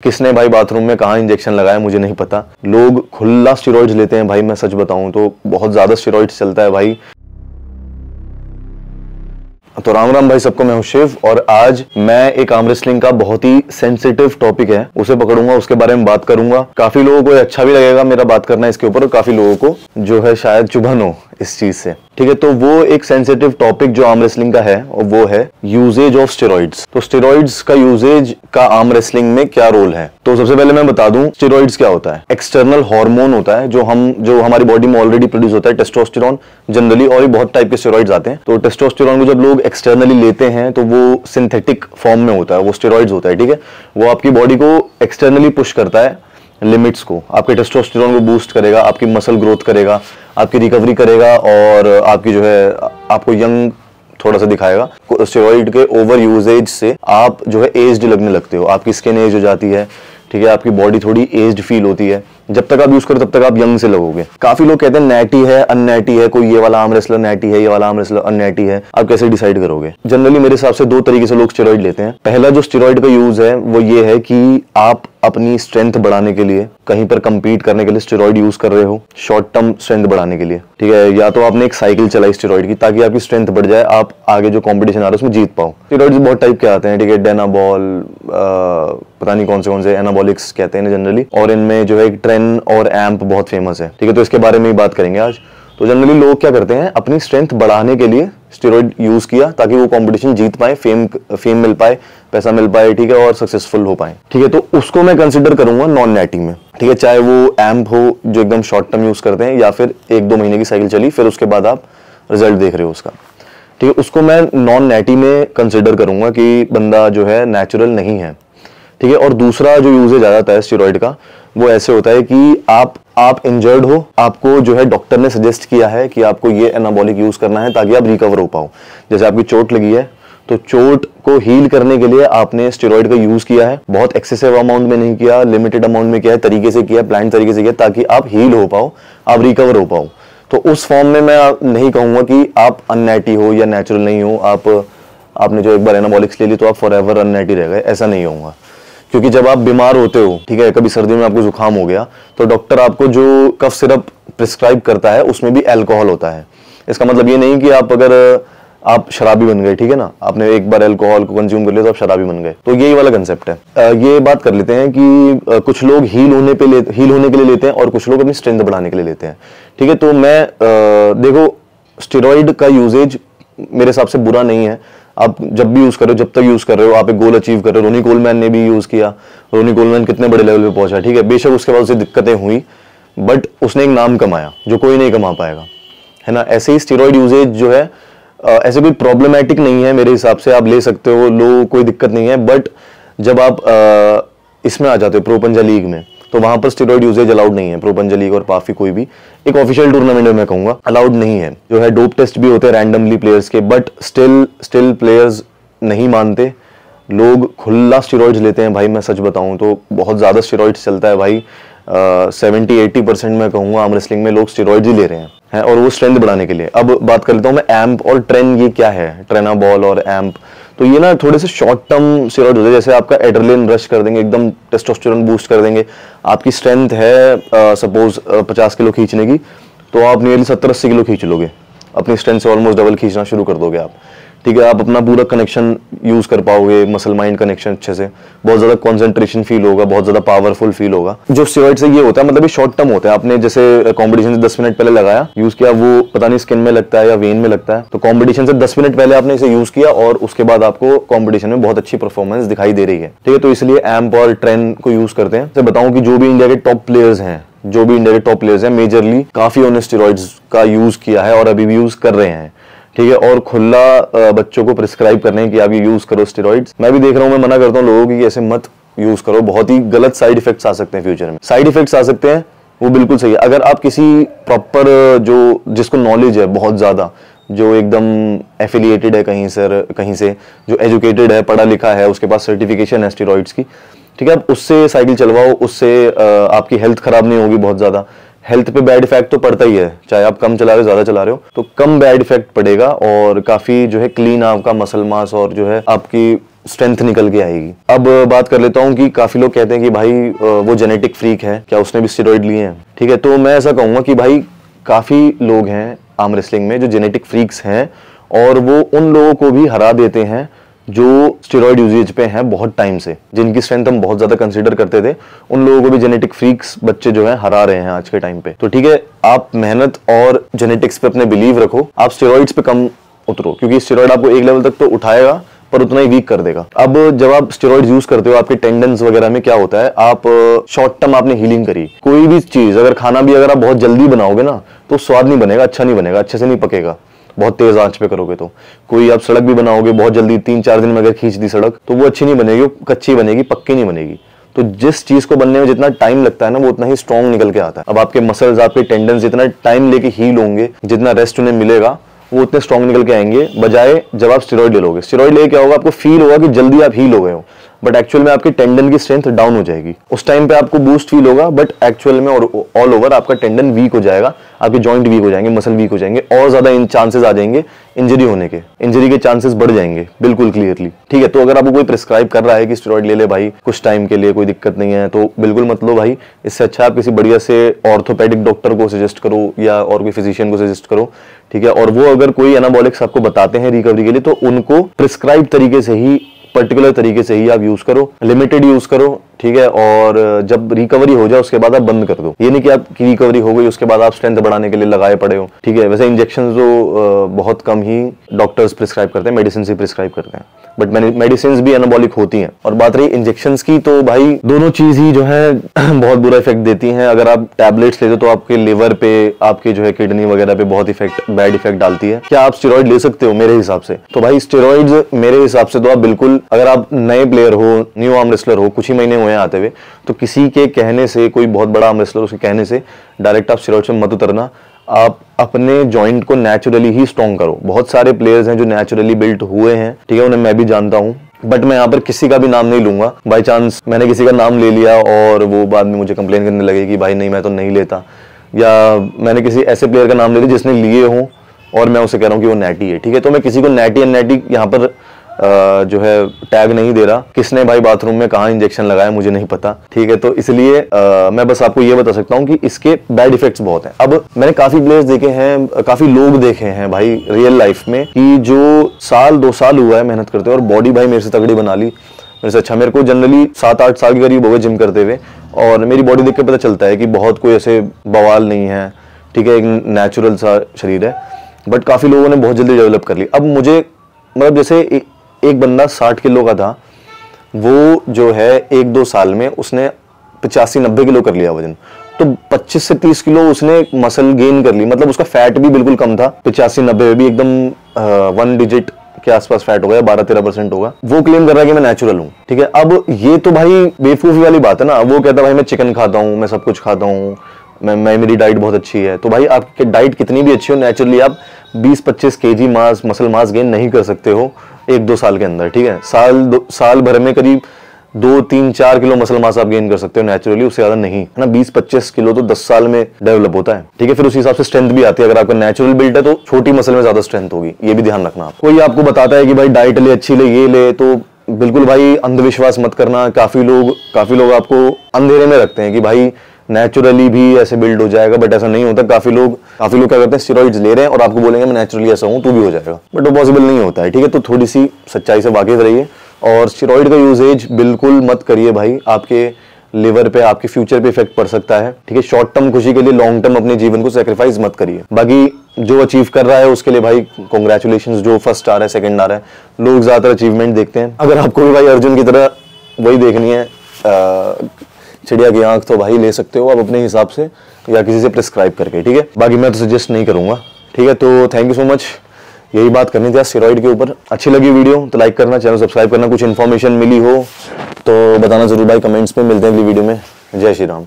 किसने भाई बाथरूम में कहाँ इंजेक्शन लगाया मुझे नहीं पता। लोग खुला स्टेरॉइड्स लेते हैं भाई, मैं सच बताऊं तो बहुत ज्यादा स्टेरॉइड्स चलता है भाई। तो राम राम भाई सबको, मैं हूं शिव और आज मैं एक आर्म रेसलिंग का बहुत ही सेंसिटिव टॉपिक है उसे पकड़ूंगा, उसके बारे में बात करूंगा। काफी लोगों को अच्छा भी लगेगा मेरा बात करना इसके ऊपर और काफी लोगों को जो है शायद चुभन हो इस चीज से। ठीक है, तो वो एक सेंसिटिव टॉपिक जो आर्म रेसलिंग का है और वो है यूजेज ऑफ स्टेरॉइड्स। तो स्टेरॉइड्स का यूजेज का आर्म रेसलिंग में क्या रोल है। तो सबसे पहले मैं बता दूं स्टेरॉइड्स क्या होता है। एक्सटर्नल हार्मोन होता है जो हमारी बॉडी में ऑलरेडी प्रोड्यूस होता है, टेस्टोस्टेरोन जनरली, और भी बहुत टाइप के स्टेरॉइड्स आते हैं। तो टेस्टोस्टेरोन को जब लोग एक्सटर्नली लेते हैं तो वो सिंथेटिक फॉर्म में होता है, वो स्टेरॉइड्स होता है। ठीक है, वो आपकी बॉडी को एक्सटर्नली पुश करता है लिमिट्स को, आपके टेस्टोस्टेरोन को बूस्ट करेगा, आपकी मसल ग्रोथ करेगा, आपकी रिकवरी करेगा और आपकी जो है आपको यंग थोड़ा सा दिखाएगा। स्टेरॉइड के ओवर यूजेज से आप जो है एज्ड लगने लगते हो, आपकी स्किन एज हो जाती है। ठीक है, आपकी बॉडी थोड़ी एज्ड फील होती है। जब तक आप यूज करो तब तक आप यंग से लगोगे। काफी लोग कहते हैं नैटी है, अननैटी है, कोई ये वाला आर्म रेसलर नैटी है, ये वाला आर्म रेसलर अननैटी है। आप कैसे डिसाइड करोगे? जनरली मेरे हिसाब से दो तरीके से लोग स्टेरॉइड लेते हैं। पहला जो स्टेरॉइड का यूज है वो ये है कि आप अपनी स्ट्रेंथ बढ़ाने के लिए, कहीं पर कंपीट करने के लिए स्टेरॉइड यूज कर रहे हो, शॉर्ट टर्म स्ट्रेंथ बढ़ाने के लिए। ठीक है, या तो आपने एक साइकिल चलाई स्टेरॉइड की ताकि आपकी स्ट्रेंथ बढ़ जाए, आप आगे जो कंपटीशन आ रहा है उसमें जीत पाओ। स्टेरॉइड्स बहुत टाइप के आते हैं। ठीक है, डेनाबॉल, पता नहीं कौन से एनाबॉलिक्स कहते हैं जनरली, और इनमें जो है ट्रेन और एम्प बहुत फेमस है। ठीक है, तो इसके बारे में ही बात करेंगे आज। तो जनरली लोग क्या करते हैं, अपनी स्ट्रेंथ बढ़ाने के लिए स्टेरॉइड यूज किया ताकि वो कंपटीशन जीत पाए, फेम मिल पाए, पैसा मिल पाए। ठीक है, और सक्सेसफुल हो पाए। ठीक है, तो उसको मैं कंसिडर करूंगा नॉन नैटी में। ठीक है, चाहे वो एम्प हो जो एकदम शॉर्ट टर्म यूज करते हैं, या फिर 1-2 महीने की साइकिल चली फिर उसके बाद आप रिजल्ट देख रहे हो उसका। ठीक है, उसको मैं नॉन नैटी में कंसिडर करूंगा कि बंदा जो है नेचुरल नहीं है। ठीक है, और दूसरा जो यूजेज आ जाता है स्टेरॉइड का वो ऐसे होता है कि आप इंजर्ड हो, आपको जो है डॉक्टर ने सजेस्ट किया है कि आपको ये एनाबॉलिक यूज करना है ताकि आप रिकवर हो पाओ। जैसे आपकी चोट लगी है तो चोट को हील करने के लिए आपने स्टेरॉइड का यूज किया है, बहुत एक्सेसिव अमाउंट में नहीं किया, लिमिटेड अमाउंट में किया है, तरीके से किया, प्लान तरीके से किया ताकि आप हील हो पाओ, आप रिकवर हो पाओ। तो उस फॉर्म में मैं नहीं कहूंगा कि आप अननैटी हो या नेचुरल नहीं हो। आपने जो एक बार एनाबॉलिक्स ले ली तो आप फॉर एवर अननैटी रह गए, ऐसा नहीं होगा। क्योंकि जब आप बीमार होते हो, ठीक है, कभी सर्दी में आपको जुकाम हो गया तो डॉक्टर आपको जो कफ सिरप प्रिस्क्राइब करता है उसमें भी अल्कोहल होता है। इसका मतलब ये नहीं कि आप शराबी बन गए। ठीक है ना, आपने एक बार अल्कोहल को कंज्यूम कर लिया तो आप शराबी बन गए। तो यही वाला कंसेप्ट है। ये बात कर लेते हैं कि कुछ लोग हील होने के लिए लेते हैं और कुछ लोग अपनी स्ट्रेंथ बढ़ाने के लिए लेते हैं। ठीक है, तो मैं देखो स्टेरॉइड का यूजेज मेरे हिसाब से बुरा नहीं है। आप जब भी यूज कर रहे हो, जब तक यूज कर रहे हो, आप एक गोल अचीव कर रहे हो। रोनी कोलमैन ने भी यूज किया, रोनी कोलमैन कितने बड़े लेवल पे पहुंचा। ठीक है, बेशक उसके बाद उसे दिक्कतें हुई बट उसने एक नाम कमाया जो कोई नहीं कमा पाएगा, है ना। ऐसे ही स्टेरॉइड यूजेज जो है ऐसे कोई प्रॉब्लमेटिक नहीं है मेरे हिसाब से, आप ले सकते हो, लो कोई दिक्कत नहीं है। बट जब आप इसमें आ जाते हो प्रो पंजा लीग में तो वहां पर स्टेरॉइड यूजेज अलाउड नहीं है। प्रो पंजा लीग और पाफी कोई भी एक ऑफिशियल टूर्नामेंट में मैं कहूंगा अलाउड नहीं है। जो है डोप टेस्ट भी होते हैं रैंडमली प्लेयर्स के, बट स्टिल प्लेयर्स नहीं मानते, लोग खुला स्टेरॉइड्स लेते हैं भाई। मैं सच बताऊं तो बहुत ज्यादा स्टेरॉइड्स चलता है भाई। 70-80% मैं कहूंगा आर्म रेसलिंग में लोग स्टेरॉइड्स ही ले रहे हैं और वो स्ट्रेंथ बढ़ाने के लिए। अब बात कर लेता हूं मैं एम्प और ट्रेन, ये क्या है, ट्रेनाबॉल और एम्प। तो ये ना थोड़े से शॉर्ट टर्म स्टेरॉइड होते हैं, जैसे आपका एड्रेनलिन रश कर देंगे, एकदम टेस्टोस्टेरोन बूस्ट कर देंगे। आपकी स्ट्रेंथ है सपोज 50 किलो खींचने की, तो आप नियरली 70-80 किलो खींच लोगे, अपनी स्ट्रेंथ से ऑलमोस्ट डबल खींचना शुरू कर दोगे आप। ठीक है, आप अपना पूरा कनेक्शन यूज कर पाओगे, मसल माइंड कनेक्शन अच्छे से, बहुत ज्यादा कंसंट्रेशन फील होगा, बहुत ज्यादा पावरफुल फील होगा। जो स्टेरॉइड से ये होता है मतलब ये शॉर्ट टर्म होता है। आपने जैसे कंपटीशन से 10 मिनट पहले लगाया, यूज किया, वो पता नहीं स्किन में लगता है या वेन में लगता है, तो कंपटीशन से 10 मिनट पहले आपने इसे यूज किया और उसके बाद आपको कंपटीशन में बहुत अच्छी परफॉर्मेंस दिखाई दे रही है। ठीक है, तो इसलिए एम्प और ट्रेन को यूज करते हैं। तो बताऊं कि जो भी इंडिया के टॉप प्लेयर्स हैं, मेजरली काफी उन्होंने स्टेरॉइड्स का यूज किया है और अभी भी यूज कर रहे हैं। ठीक है, और खुला बच्चों को प्रिस्क्राइब करने हैं कि आप ये यूज करो स्टेरॉइड्स। मैं भी देख रहा हूं, मैं मना करता हूं लोगों की ऐसे मत यूज करो, बहुत ही गलत साइड इफेक्ट्स आ सकते हैं फ्यूचर में। साइड इफेक्ट्स आ सकते हैं, वो बिल्कुल सही है। अगर आप किसी प्रॉपर जिसको नॉलेज है बहुत ज्यादा, जो एकदम एफिलिएटेड है कहीं से, जो एजुकेटेड है, पढ़ा लिखा है, उसके पास सर्टिफिकेशन है स्टेरॉइड्स की, ठीक है, आप उससे साइकिल चलवाओ, उससे आपकी हेल्थ खराब नहीं होगी बहुत ज्यादा। हेल्थ पे बैड इफेक्ट तो पड़ता ही है, चाहे आप कम चला रहे हो ज्यादा चला रहे हो, तो कम बैड इफेक्ट पड़ेगा और काफी जो है क्लीन आपका मसल मास और जो है आपकी स्ट्रेंथ निकल के आएगी। अब बात कर लेता हूँ कि काफी लोग कहते हैं कि भाई वो जेनेटिक फ्रीक है, क्या उसने भी स्टेरॉइड लिए हैं? ठीक है, तो मैं ऐसा कहूंगा कि भाई काफी लोग हैं आर्म रेसलिंग में जो जेनेटिक फ्रीक्स हैं और वो उन लोगों को भी हरा देते हैं जो स्टेरॉइड यूजेज पे हैं बहुत टाइम से, जिनकी स्ट्रेंथ हम बहुत ज्यादा कंसीडर करते थे, उन लोगों को भी जेनेटिक फ्रीक्स बच्चे जो हैं हरा रहे हैं आज के टाइम पे। तो ठीक है, आप मेहनत और जेनेटिक्स पे अपने बिलीव रखो, आप स्टेरॉइड्स पे कम उतरो, क्योंकि स्टेरॉइड आपको एक लेवल तक तो उठाएगा पर उतना ही वीक कर देगा। अब जब आप स्टेरॉइड्स यूज करते हो आपके टेंडन्स वगैरह में क्या होता है, आप शॉर्ट टर्म आपने हीलिंग करी, कोई भी चीज अगर खाना भी अगर आप बहुत जल्दी बनाओगे ना तो स्वाद नहीं बनेगा, अच्छा नहीं बनेगा, अच्छे से नहीं पकेगा, बहुत तेज आंच पे करोगे तो। कोई आप सड़क भी बनाओगे बहुत जल्दी, 3-4 दिन में अगर खींच दी सड़क तो वो अच्छी नहीं बनेगी, वो कच्ची बनेगी, पक्की नहीं बनेगी। तो जिस चीज को बनने में जितना टाइम लगता है ना वो उतना ही स्ट्रॉन्ग निकल के आता है। अब आपके मसल्स, आपके टेंडन्स जितना टाइम लेके हील होंगे, जितना रेस्ट उन्हें मिलेगा, वो उतने स्ट्रॉन्ग निकल के आएंगे, बजाय जब आप स्टेरॉइड ले लोगे। स्टेरॉइड ले क्या होगा, आपको फील होगा कि जल्दी आप हील हो गए हो, बट एक्चुअल में आपके टेंडन की स्ट्रेंथ डाउन हो जाएगी। उस टाइम पे आपको बूस्ट फील होगा, बट एक्चुअल में ऑल ओवर आपका टेंडन वीक हो जाएगा, आपके जॉइंट वीक हो जाएंगे, मसल वीक हो जाएंगे, और ज्यादा इन चांसेस आ जाएंगे इंजरी होने के, इंजरी के चांसेस बढ़ जाएंगे बिल्कुल क्लियरली। ठीक है, तो अगर आपको कोई प्रिस्क्राइब कर रहा है कि स्टेरॉइड ले ले भाई कुछ टाइम के लिए, कोई दिक्कत नहीं है, तो बिल्कुल मत लो भाई। इससे अच्छा आप किसी बढ़िया से ऑर्थोपेडिक डॉक्टर को सजेस्ट करो या और कोई फिजिशियन को सजेस्ट करो। ठीक है, और वो अगर कोई एनाबॉलिक्स आपको बताते हैं रिकवरी के लिए तो उनको प्रिस्क्राइब तरीके से ही, पर्टिकुलर तरीके से ही आप यूज करो, लिमिटेड यूज करो। ठीक है, और जब रिकवरी हो जाए उसके बाद आप बंद कर दो। ये नहीं कि आपकी रिकवरी हो गई उसके बाद आप स्ट्रेंथ बढ़ाने के लिए लगाए पड़े हो। ठीक है, वैसे इंजेक्शन तो बहुत कम ही डॉक्टर्स प्रिस्क्राइब करते हैं, मेडिसिन ही प्रिस्क्राइब करते हैं, बट मेडिसिन भी एनाबॉलिक होती हैं। और बात रही इंजेक्शन की, तो भाई दोनों चीज ही जो है बहुत बुरा इफेक्ट देती हैं। अगर आप टैबलेट्स लेते हो तो आपके लिवर पे, आपके जो है किडनी वगैरह पे बहुत बैड इफेक्ट डालती है। क्या आप स्टेरॉइड ले सकते हो? मेरे हिसाब से तो भाई स्टेरॉइड्स मेरे हिसाब से तो आप बिल्कुल, अगर आप नए प्लेयर हो, न्यू आर्म रेसलर हो, कुछ ही महीने हुए आते हुए, तो किसी के कहने से, कोई बहुत बड़ा आर्म रेसलर उसके कहने से डायरेक्ट आप स्टेरॉइड में मत उतरना। आप अपने जॉइंट को नेचुरली ही स्ट्रॉन्ग करो। बहुत सारे प्लेयर्स हैं जो नेचुरली बिल्ट हुए हैं, ठीक है, उन्हें मैं भी जानता हूं, बट मैं यहाँ पर किसी का भी नाम नहीं लूंगा। बाई चांस मैंने किसी का नाम ले लिया और वो बाद में मुझे कंप्लेन करने लगे कि भाई नहीं मैं तो नहीं लेता, या मैंने किसी ऐसे प्लेयर का नाम ले लिया जिसने लिए हो और मैं उसे कह रहा हूँ कि वो नैटी है। ठीक है, तो मैं किसी को नैटी एंड नैटी यहाँ पर जो है टैग नहीं दे रहा। किसने भाई बाथरूम में कहाँ इंजेक्शन लगाया मुझे नहीं पता। ठीक है, तो इसलिए मैं बस आपको ये बता सकता हूँ कि इसके बैड इफेक्ट्स बहुत हैं। अब मैंने काफी प्लेयर्स देखे हैं, काफी लोग देखे हैं भाई रियल लाइफ में कि जो 1-2 साल हुआ है मेहनत करते हुए और बॉडी भाई मेरे से तगड़ी बना ली, मेरे से अच्छा। मेरे को जनरली 7-8 साल के करीब हो गए जिम करते हुए और मेरी बॉडी देख के पता चलता है कि बहुत कोई ऐसे बवाल नहीं है। ठीक है, एक नेचुरल सा शरीर है, बट काफी लोगों ने बहुत जल्दी डेवलप कर ली। अब मुझे मतलब जैसे एक बंदा 60 किलो का था, वो जो है 1-2 साल में उसने 85-90 किलो कर लिया वजन, तो 25 से 30 किलो उसने मसल गेन कर ली। मतलब उसका फैट भी बिल्कुल कम था, 85-90 में भी एकदम 1 डिजिट के आसपास फैट हो गया, 12-13% होगा। वो क्लेम कर रहा है कि मैं नेचुरल हूँ। ठीक है, अब ये तो भाई बेवकूफी वाली बात है ना। वो कहता है भाई मैं चिकन खाता हूँ, मैं सब कुछ खाता हूँ, मैं मेरी डाइट बहुत अच्छी है। तो भाई आपकी डाइट कितनी भी अच्छी हो, नेचुरली आप 20-25 केजी मसल मास गेन नहीं कर सकते हो 1-2 साल के अंदर। ठीक है, साल भर में करीब 2-3-4 किलो मसल मास आप गेन कर सकते हो नेचुरली, उससे ज्यादा नहीं, है ना। 20-25 किलो तो 10 साल में डेवलप होता है। ठीक है, फिर उस हिसाब से स्ट्रेंथ भी आती है। अगर आपका नेचुरल बिल्ड है तो छोटी मसल में ज्यादा स्ट्रेंथ होगी, ये भी ध्यान रखना। कोई आपको बताता है कि भाई डाइट ले, अच्छी ले, ये ले, तो बिल्कुल भाई अंधविश्वास मत करना। काफी लोग आपको अंधेरे में रखते हैं कि भाई नेचुरली भी ऐसे बिल्ड हो जाएगा, बट ऐसा नहीं होता। काफी लोग क्या करते हैं, स्टेरॉइड्स ले रहे हैं और आपको बोलेंगे मैं नेचुरली ऐसा हूं, तू भी हो जाएगा, बट वो पॉसिबल नहीं होता है। ठीक है, तो थोड़ी सी सच्चाई से वाकिफ रहिए और स्टेरॉइड का यूजेज बिल्कुल मत करिए भाई। आपके लिवर पे, आपके फ्यूचर पे इफेक्ट पड़ सकता है। ठीक है, शॉर्ट टर्म खुशी के लिए लॉन्ग टर्म अपने जीवन को सेक्रीफाइस मत करिए। बाकी जो अचीव कर रहा है उसके लिए भाई कांग्रेचुलेशंस, जो फर्स्ट आ रहा है, सेकंड आ रहा है, लोग ज्यादातर अचीवमेंट देखते हैं। अगर आपको भी भाई अर्जुन की तरह वही देखनी है, चिड़िया की आंख, तो भाई ले सकते हो आप अपने हिसाब से या किसी से प्रिस्क्राइब करके। ठीक है, बाकी मैं तो सजेस्ट नहीं करूंगा। ठीक है, तो थैंक यू सो मच, यही बात करनी थी स्टेरॉइड के ऊपर। अच्छी लगी वीडियो तो लाइक करना, चैनल सब्सक्राइब करना। कुछ इन्फॉर्मेशन मिली हो तो बताना जरूर भाई कमेंट्स में। मिलते हैं अगली वीडियो में। जय श्री राम।